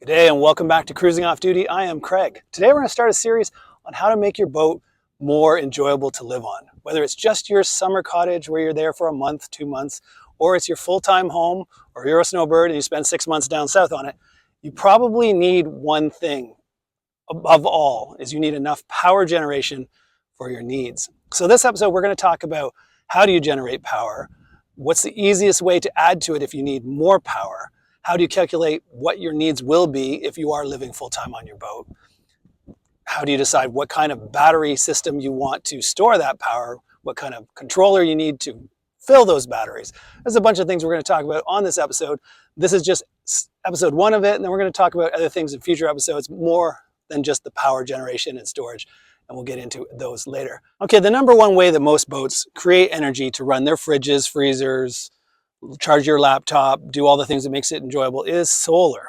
Good day and welcome back to Cruising Off Duty. I am Craig. Today we're going to start a series on how to make your boat more enjoyable to live on. Whether it's just your summer cottage where you're there for a month, 2 months, or it's your full-time home, or you're a snowbird and you spend 6 months down south on it, you probably need one thing above all, is you need enough power generation for your needs. So this episode we're going to talk about how do you generate power, what's the easiest way to add to it if you need more power, how do you calculate what your needs will be if you are living full-time on your boat? How do you decide what kind of battery system you want to store that power? What kind of controller you need to fill those batteries? There's a bunch of things we're going to talk about on this episode. This is just episode 1 of it, and then we're going to talk about other things in future episodes, more than just the power generation and storage, and we'll get into those later. Okay, the number one way that most boats create energy to run their fridges, freezers, charge your laptop, do all the things that makes it enjoyable is solar.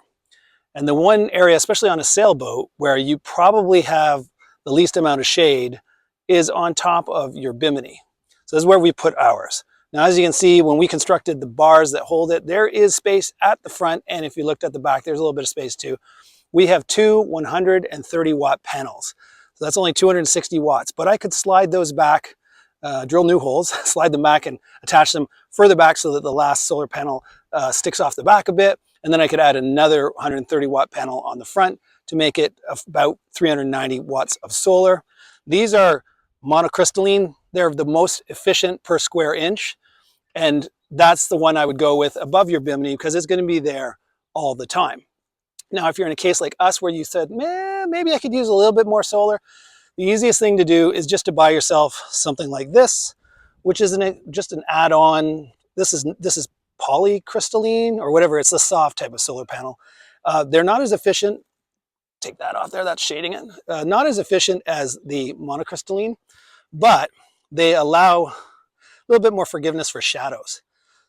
And the one area, especially on a sailboat, where you probably have the least amount of shade is on top of your bimini. So this is where we put ours. Now, as you can see, when we constructed the bars that hold it, there is space at the front, and if you looked at the back, there's a little bit of space too. We have two 130 watt panels. So that's only 260 watts, but I could slide those back, drill new holes, slide them back and attach them further back so that the last solar panel sticks off the back a bit. And then I could add another 130 watt panel on the front to make it about 390 watts of solar. These are monocrystalline. They're the most efficient per square inch. And that's the one I would go with above your bimini because it's going to be there all the time. Now, if you're in a case like us where you said, maybe I could use a little bit more solar, the easiest thing to do is just to buy yourself something like this, which is just an add-on. This is polycrystalline or whatever. It's a soft type of solar panel. They're not as efficient. Take that off there. That's shading it. Not as efficient as the monocrystalline, but they allow a little bit more forgiveness for shadows.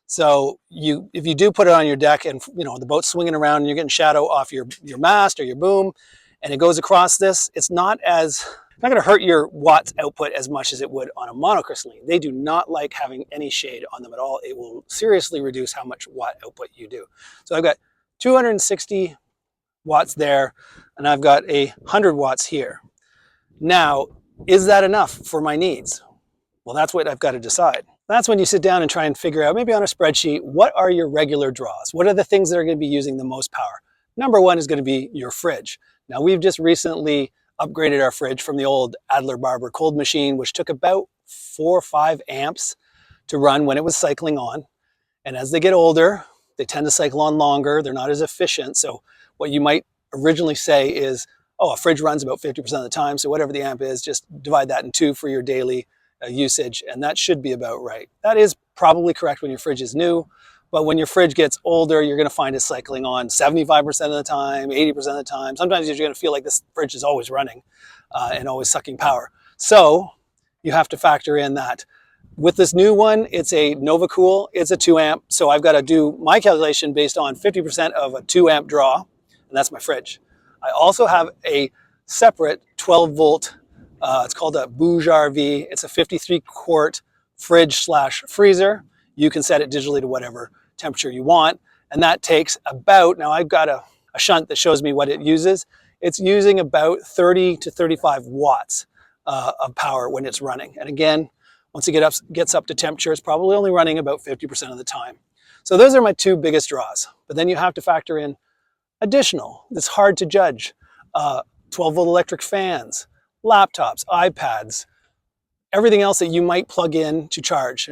So if you do put it on your deck and the boat's swinging around and you're getting shadow off your mast or your boom, and it goes across this, it's not going to hurt your watts output as much as it would on a monocrystalline. They do not like having any shade on them at all. It will seriously reduce how much watt output you do. So I've got 260 watts there, and I've got 100 watts here. Now, is that enough for my needs? Well, that's what I've got to decide. That's when you sit down and try and figure out, maybe on a spreadsheet, what are your regular draws? What are the things that are going to be using the most power? Number one is going to be your fridge. Now, we've just recently upgraded our fridge from the old Adler Barber cold machine, which took about 4 or 5 amps to run when it was cycling on. And as they get older, they tend to cycle on longer. They're not as efficient. So what you might originally say is, oh, a fridge runs about 50% of the time. So whatever the amp is, just divide that in 2 for your daily usage. And that should be about right. That is probably correct when your fridge is new. But when your fridge gets older, you're going to find it cycling on 75% of the time, 80% of the time. Sometimes you're going to feel like this fridge is always running and always sucking power. So you have to factor in that. With this new one, it's a NovaKool. It's a 2 amp. So I've got to do my calculation based on 50% of a 2 amp draw, and that's my fridge. I also have a separate 12 volt, it's called a BougeRV. It's a 53 quart fridge / freezer. You can set it digitally to whatever temperature you want, and that takes about, now I've got a shunt that shows me what it uses. It's using about 30 to 35 watts of power when it's running. And again, once it gets up to temperature, it's probably only running about 50% of the time. So those are my 2 biggest draws. But then you have to factor in additional. It's hard to judge. 12 volt electric fans, laptops, iPads, everything else that you might plug in to charge.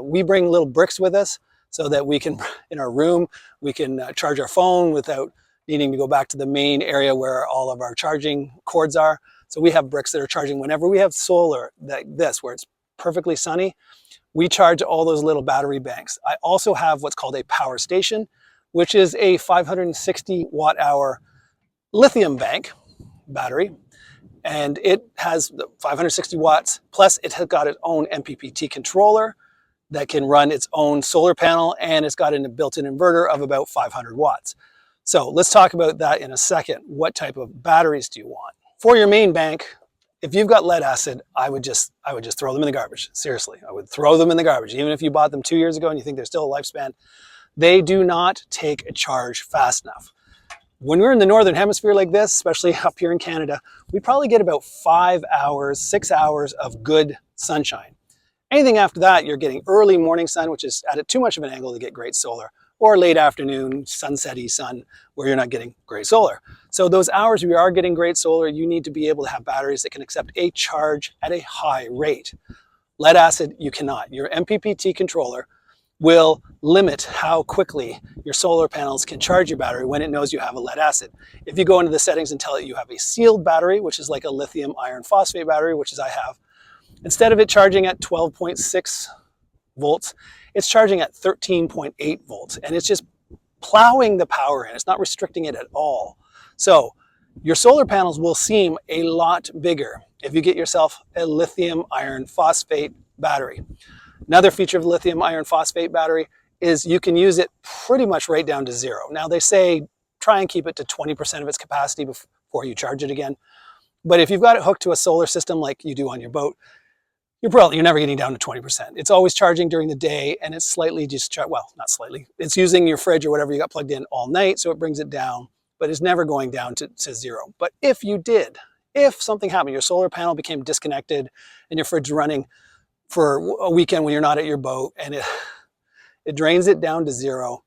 We bring little bricks with us so that we can, in our room, we can charge our phone without needing to go back to the main area where all of our charging cords are. So we have bricks that are charging whenever we have solar like this, where it's perfectly sunny. We charge all those little battery banks. I also have what's called a power station, which is a 560 watt hour lithium bank battery. And it has 560 watts, plus it has got its own MPPT controller that can run its own solar panel, and it's got a built-in inverter of about 500 watts. So let's talk about that in a second. What type of batteries do you want? For your main bank, if you've got lead acid, I would just throw them in the garbage. Seriously, I would throw them in the garbage. Even if you bought them 2 years ago and you think they're still a lifespan, they do not take a charge fast enough. When we're in the northern hemisphere like this, especially up here in Canada, we probably get about 5 hours, 6 hours of good sunshine. Anything after that, you're getting early morning sun, which is at too much of an angle to get great solar, or late afternoon, sunset-y sun, where you're not getting great solar. So those hours we are getting great solar, you need to be able to have batteries that can accept a charge at a high rate. Lead acid, you cannot. Your MPPT controller will limit how quickly your solar panels can charge your battery when it knows you have a lead acid. If you go into the settings and tell it you have a sealed battery, which is like a lithium iron phosphate battery, which is I have, instead of it charging at 12.6 volts, it's charging at 13.8 volts, and it's just plowing the power in. It's not restricting it at all. So your solar panels will seem a lot bigger if you get yourself a lithium iron phosphate battery. Another feature of lithium iron phosphate battery is you can use it pretty much right down to zero. Now they say try and keep it to 20% of its capacity before you charge it again. But if you've got it hooked to a solar system like you do on your boat, you're never getting down to 20%. It's always charging during the day, and it's slightly well, not slightly. It's using your fridge or whatever you got plugged in all night, so it brings it down, but it's never going down to zero. But if something happened, your solar panel became disconnected and your fridge running for a weekend when you're not at your boat, and it drains it down to zero,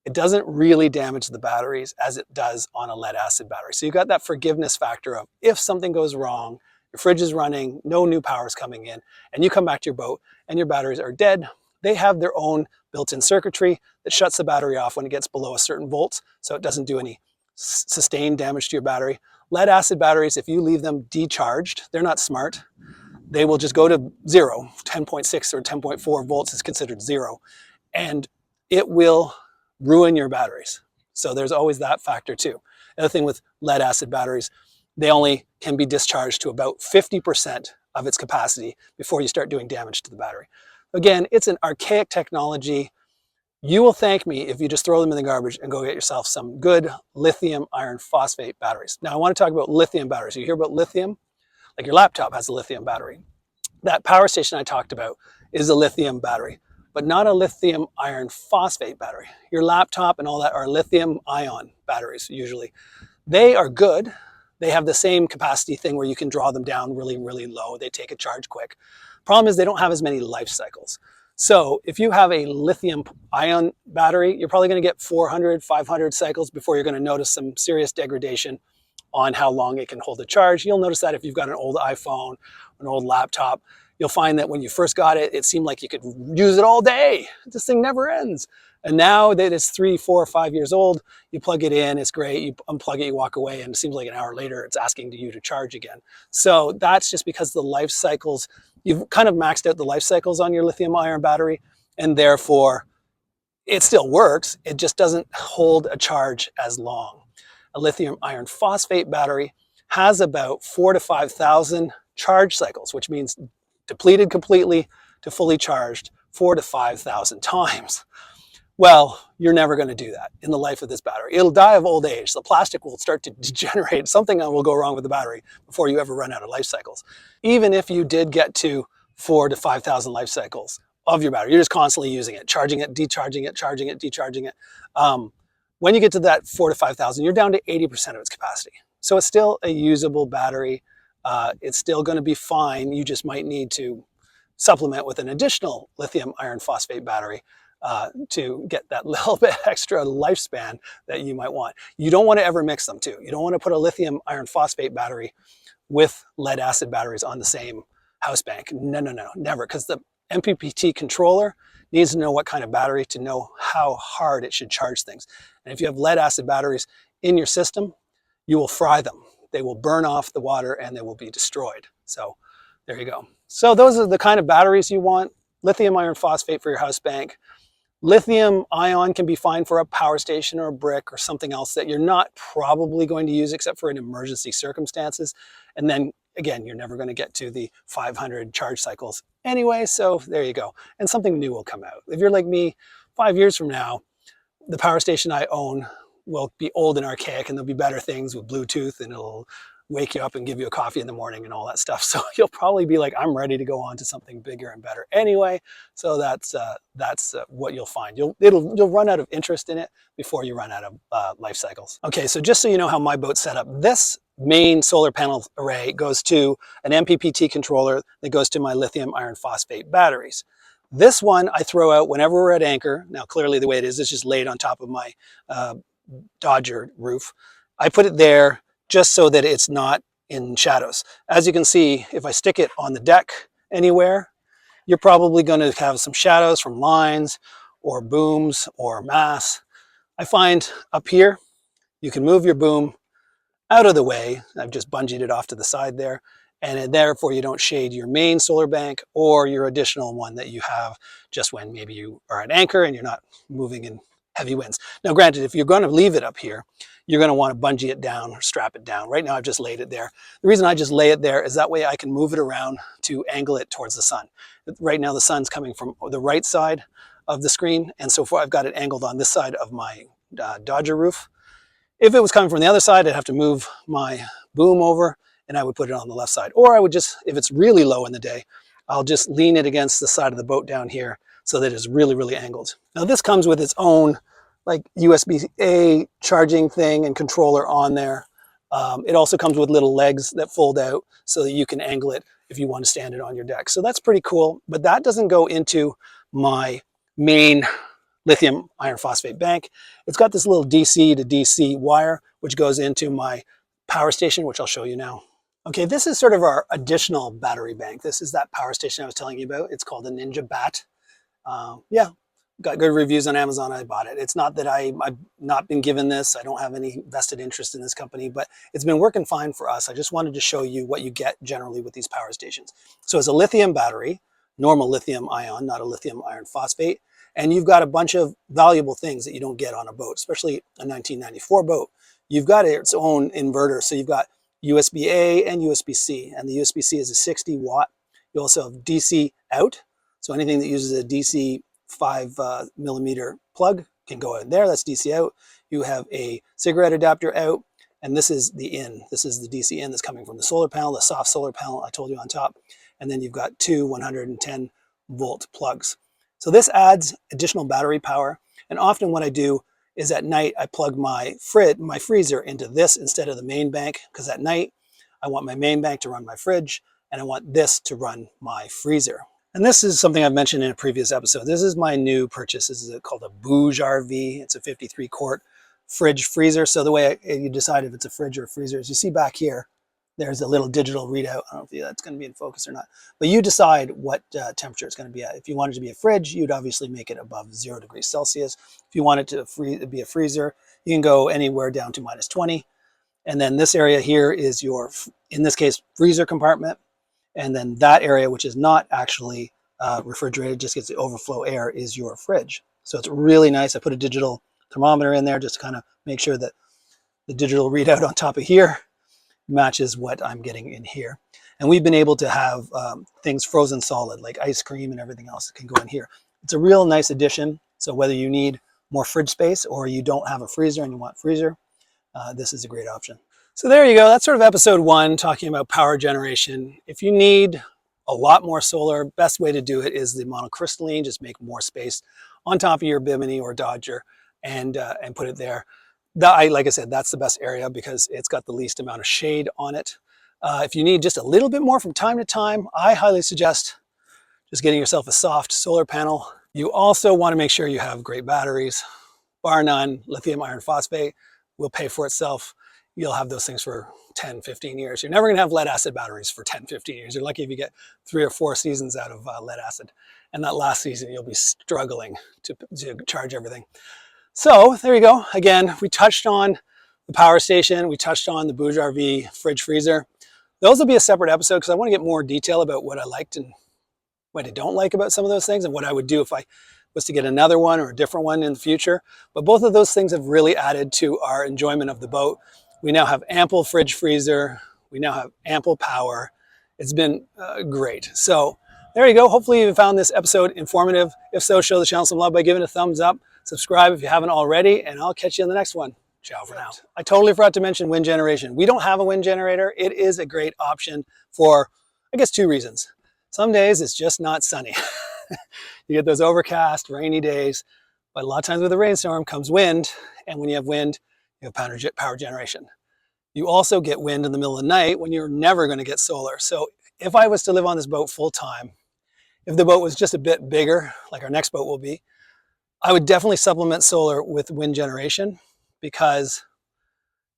it doesn't really damage the batteries as it does on a lead acid battery. So you've got that forgiveness factor of if something goes wrong, your fridge is running, no new power is coming in, and you come back to your boat and your batteries are dead. They have their own built-in circuitry that shuts the battery off when it gets below a certain volt, so it doesn't do any sustained damage to your battery. Lead acid batteries, if you leave them decharged, they're not smart. They will just go to zero. 10.6 or 10.4 volts is considered zero, and it will ruin your batteries. So there's always that factor too. The other thing with lead acid batteries, they only can be discharged to about 50% of its capacity before you start doing damage to the battery. Again, it's an archaic technology. You will thank me if you just throw them in the garbage and go get yourself some good lithium iron phosphate batteries. Now I want to talk about lithium batteries. You hear about lithium? Like your laptop has a lithium battery. That power station I talked about is a lithium battery, but not a lithium iron phosphate battery. Your laptop and all that are lithium ion batteries usually. They are good. They have the same capacity thing where you can draw them down really, really low. They take a charge quick. Problem is they don't have as many life cycles. So if you have a lithium ion battery, you're probably going to get 400, 500 cycles before you're going to notice some serious degradation on how long it can hold a charge. You'll notice that if you've got an old iPhone, an old laptop, you'll find that when you first got it, it seemed like you could use it all day. This thing never ends. And now that it's 3, 4, 5 years old, you plug it in, it's great, you unplug it, you walk away, and it seems like an hour later, it's asking you to charge again. So that's just because the life cycles, you've kind of maxed out the life cycles on your lithium ion battery, and therefore it still works, it just doesn't hold a charge as long. A lithium iron phosphate battery has about 4,000 to 5,000 charge cycles, which means depleted completely to fully charged 4,000 to 5,000 times. Well, you're never going to do that in the life of this battery. It'll die of old age. The plastic will start to degenerate. Something will go wrong with the battery before you ever run out of life cycles. Even if you did get to 4,000 to 5,000 life cycles of your battery, you're just constantly using it, charging it, decharging it, charging it, decharging it. When you get to that 4,000 to 5,000, you're down to 80% of its capacity. So it's still a usable battery. It's still going to be fine. You just might need to supplement with an additional lithium iron phosphate battery to get that little bit extra lifespan that you might want. You don't want to ever mix them too. You don't want to put a lithium iron phosphate battery with lead acid batteries on the same house bank. No, no, no, never. Because the MPPT controller needs to know what kind of battery to know how hard it should charge things. And if you have lead acid batteries in your system, you will fry them. They will burn off the water and they will be destroyed. So there you go. So those are the kind of batteries you want. Lithium iron phosphate for your house bank. Lithium ion can be fine for a power station or a brick or something else that you're not probably going to use except for in emergency circumstances. And then again, you're never going to get to the 500 charge cycles anyway. So there you go. And something new will come out. If you're like me, 5 years from now, the power station I own will be old and archaic, and there'll be better things with Bluetooth, and it'll wake you up and give you a coffee in the morning and all that stuff. So you'll probably be like, I'm ready to go on to something bigger and better anyway. So that's what you'll find. You'll run out of interest in it before you run out of life cycles. Okay, so just so you know how my boat's set up, this main solar panel array goes to an MPPT controller that goes to my lithium iron phosphate batteries. This one I throw out whenever we're at anchor. Now clearly the way it is, it's just laid on top of my Dodger roof. I put it there just so that it's not in shadows. As you can see, if I stick it on the deck anywhere, you're probably going to have some shadows from lines or booms or masts. I find up here, you can move your boom out of the way. I've just bungeed it off to the side there, and therefore you don't shade your main solar bank or your additional one that you have just when maybe you are at anchor and you're not moving in heavy winds. Now granted, if you're going to leave it up here, you're going to want to bungee it down or strap it down. Right now I've just laid it there. The reason I just lay it there is that way I can move it around to angle it towards the sun. Right now the sun's coming from the right side of the screen, and so far I've got it angled on this side of my Dodger roof. If it was coming from the other side, I'd have to move my boom over and I would put it on the left side. Or I would just, if it's really low in the day, I'll just lean it against the side of the boat down here so that it's really, really angled. Now this comes with its own like USB-A charging thing and controller on there. It also comes with little legs that fold out so that you can angle it if you want to stand it on your deck. So that's pretty cool, but that doesn't go into my main lithium iron phosphate bank. It's got this little DC to DC wire, which goes into my power station, which I'll show you now. Okay, this is sort of our additional battery bank. This is that power station I was telling you about. It's called the Ninjabatt. Yeah, got good reviews on Amazon. I bought it. It's not that I've not been given this. I don't have any vested interest in this company, but it's been working fine for us. I just wanted to show you what you get generally with these power stations. So it's a lithium battery, normal lithium ion, not a lithium iron phosphate. And you've got a bunch of valuable things that you don't get on a boat, especially a 1994 boat. You've got its own inverter. So you've got USB-A and USB-C, and the USB-C is a 60 watt. You also have DC out. So anything that uses a DC 5 millimeter plug can go in there. That's DC out. You have a cigarette adapter out, and this is the in. This is the DC in that's coming from the solar panel, the soft solar panel I told you on top. And then you've got two 110 volt plugs. So this adds additional battery power. And often what I do is at night, I plug my freezer into this instead of the main bank, because at night I want my main bank to run my fridge and I want this to run my freezer. And this is something I've mentioned in a previous episode. This is my new purchase. This is called a BougeRV. It's a 53 quart fridge freezer. So the way you decide if it's a fridge or a freezer is you see back here, there's a little digital readout. I don't know if that's going to be in focus or not, but you decide what temperature it's going to be at. If you want it to be a fridge, you'd obviously make it above 0 degrees Celsius. If you want it to be a freezer, you can go anywhere down to -20. And then this area here is your, in this case, freezer compartment. And then that area, which is not actually refrigerated, just gets the overflow air, is your fridge. So it's really nice. I put a digital thermometer in there just to kind of make sure that the digital readout on top of here matches what I'm getting in here. And we've been able to have things frozen solid, like ice cream and everything else that can go in here. It's a real nice addition. So whether you need more fridge space or you don't have a freezer and you want freezer, this is a great option. So there you go. That's sort of episode 1, talking about power generation. If you need a lot more solar, best way to do it is the monocrystalline. Just make more space on top of your Bimini or Dodger and put it there. Like I said, that's the best area because it's got the least amount of shade on it. If you need just a little bit more from time to time, I highly suggest just getting yourself a soft solar panel. You also want to make sure you have great batteries. Bar none, lithium iron phosphate will pay for itself. You'll have those things for 10, 15 years. You're never going to have lead acid batteries for 10, 15 years. You're lucky if you get 3 or 4 seasons out of lead acid. And that last season, you'll be struggling to charge everything. So there you go. Again, we touched on the power station. We touched on the BougeRV fridge freezer. Those will be a separate episode because I want to get more detail about what I liked and what I don't like about some of those things and what I would do if I was to get another one or a different one in the future. But both of those things have really added to our enjoyment of the boat. We now have ample fridge freezer. We now have ample power. It's been great. So there you go. Hopefully you found this episode informative. If so, show the channel some love by giving it a thumbs up. Subscribe if you haven't already, and I'll catch you in the next one. Ciao for now. I totally forgot to mention wind generation. We don't have a wind generator. It is a great option for, I guess, 2 reasons. Some days it's just not sunny. You get those overcast, rainy days, but a lot of times with a rainstorm comes wind, and when you have wind, you have power generation. You also get wind in the middle of the night when you're never going to get solar. So if I was to live on this boat full time, if the boat was just a bit bigger, like our next boat will be, I would definitely supplement solar with wind generation because,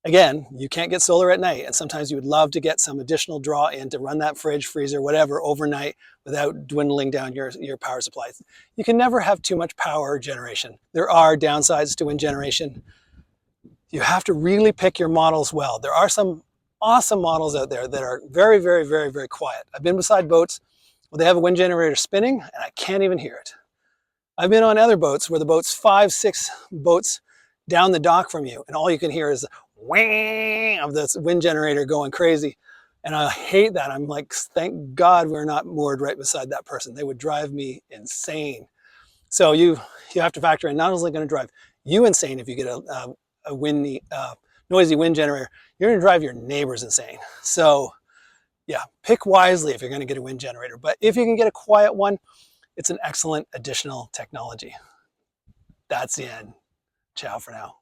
again, you can't get solar at night, and sometimes you would love to get some additional draw in to run that fridge, freezer, whatever overnight without dwindling down your power supply. You can never have too much power generation. There are downsides to wind generation. You have to really pick your models well. There are some awesome models out there that are very, very, very, very quiet. I've been beside boats where they have a wind generator spinning and I can't even hear it. I've been on other boats where the boat's 5, 6 boats down the dock from you, and all you can hear is whang of this wind generator going crazy. And I hate that. I'm like, thank God we're not moored right beside that person. They would drive me insane. So you have to factor in, not only going to drive you insane if you get a windy, noisy wind generator, you're going to drive your neighbors insane. So yeah, pick wisely if you're going to get a wind generator. But if you can get a quiet one, it's an excellent additional technology. That's the end. Ciao for now.